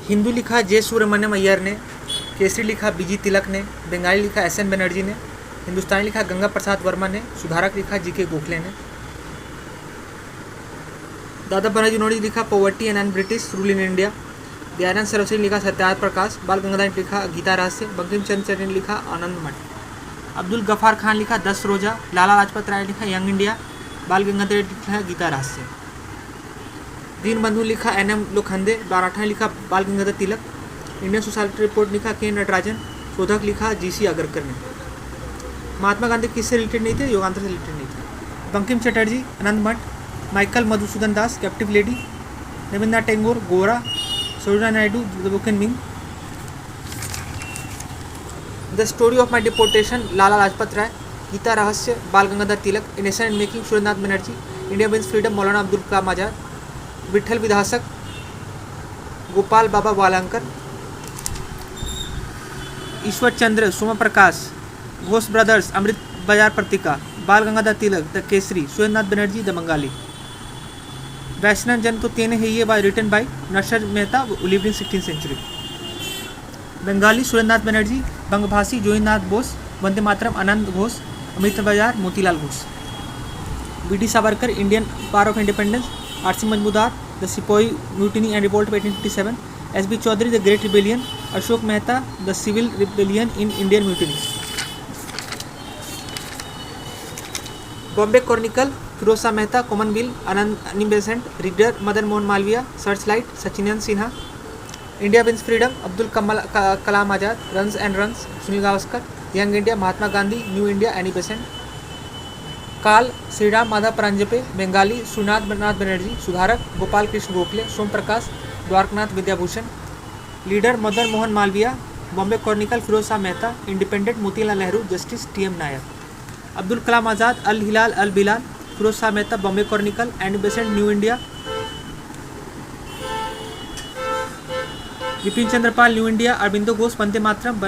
हिंदू लिखा जे सुब्रमण्यम अय्यर ने, केसरी लिखा बीजी तिलक ने, बंगाली लिखा एस.एन. बनर्जी ने, हिंदुस्तानी लिखा गंगा प्रसाद वर्मा ने, सुधारक लिखा जी.के. गोखले ने। दादा बनर्जी उन्होंने लिखा poverty and British rule in India. Dayanand Saraswati ने लिखा सत्याग्रह प्रकाश। बाल गंगाधर ने लिखा गीता रहस्य। बंकिम चंद्र ने लिखा आनंद मठ। अब्दुल गफ्फार खान लिखा 10 रोजा। लाला लाजपत राय ने लिखा यंग इंडिया। बाल गंगाधर ने लिखा गीता रहस्य। दीनबंधु ने लिखा एन.एम. लोखंडे। मराठा ने लिखा बाल गंगाधर तिलक। इंडियन सोसाइटी रिपोर्ट लिखा के नटराजन। शोधक लिखा जी.सी. अगरकर ने। महात्मा गांधी किससे रिलेटेड नहीं थे? योगांतर से रिलेटेड नहीं थे। Bankim Chatterjee Anand Math. Michael Madhusudan Das captive lady. Rabindranath Tagore Gora. Sarojini Naidu the book and मिंग। The story of my deportation Lala Lajpat Rai. Gita Rahasya Bal Gangadhar Tilak. A nation in making Surendranath Banerjee. India wins freedom Maulana Abdul Kalam Azad. Vitthal विधासक Gopal Baba Walangkar. Ishwar Chandra Soma Prakash Ghosh brothers Amrita Bazar Patrika. Bal Gangadhar Tilak the Kesari. Surendranath Banerjee the Bengali. Vaishnav jan तो तेने है ये by written by Narsar Mehta lived in 16th century. Bengali Surendranath Banerjee. Bangabhashi Joginath Bose. Vande Mataram Anand Ghosh. Amrita Bazar Motilal Ghosh. B D. Savarkar Indian war of independence. R C. Majumdar the sepoy mutiny and revolt 1857। S B. Chaudhuri the great rebellion. Ashok Mehta the civil rebellion in Indian mutiny. Bombay chronicle Feroz Shah Mehta. Commonwealth Annie Besant. Reader Madan Mohan Malaviya. Searchlight Sachchidananda Sinha. India wins freedom Abdul Kalam Azad. Runs and runs Sunil Gavaskar. Young India Mahatma Gandhi. New India Annie Besant. Kal Shriram Madhav Paranjpe. Bengali Sunath Banerjee. Sudharak Gopal Krishna Gokhale. Som Prakash Dwarkanath Vidyabhushan. Leader Madan Mohan Malaviya. Bombay chronicle Feroz Shah Mehta. Independent Motilal Nehru. Justice T M. Nair. Abdul Kalam Azad Al Hilal Al Bilal. Feroz Shah Mehta Bombay chronicle. Annie Besant new India. Bipin Chandra Pal new India. Aurobindo Ghosh Vande Mataram.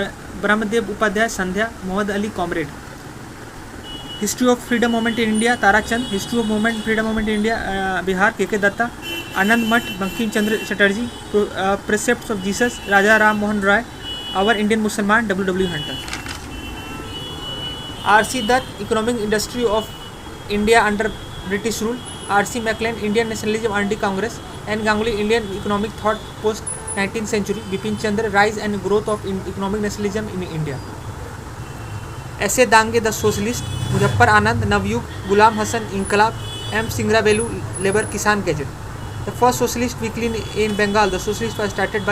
Brahmadev Upadhyay Sandhya. Mohammad Ali comrade. History of freedom movement in India Tarachand. History of movement freedom movement in India Bihar K Datta. Anand Math Bankim Chandra Chatterjee. Precepts of Jesus Raja Ram Mohan Roy. Our Indian Musalman W.W. Hunter. R.C. Dutt economic industry of India under British rule. R.C. McLane Indian nationalism under Congress. N Ganguli Indian economic thought post 19th century. Bipin Chandra rise and growth of economic nationalism in India. S A Dange the socialist. Muzaffar Anand Navyug. Ghulam Hussain Inquilab. M Singaravelu labour Kisan gazette. The first socialist weekly in Bengal the socialist was started by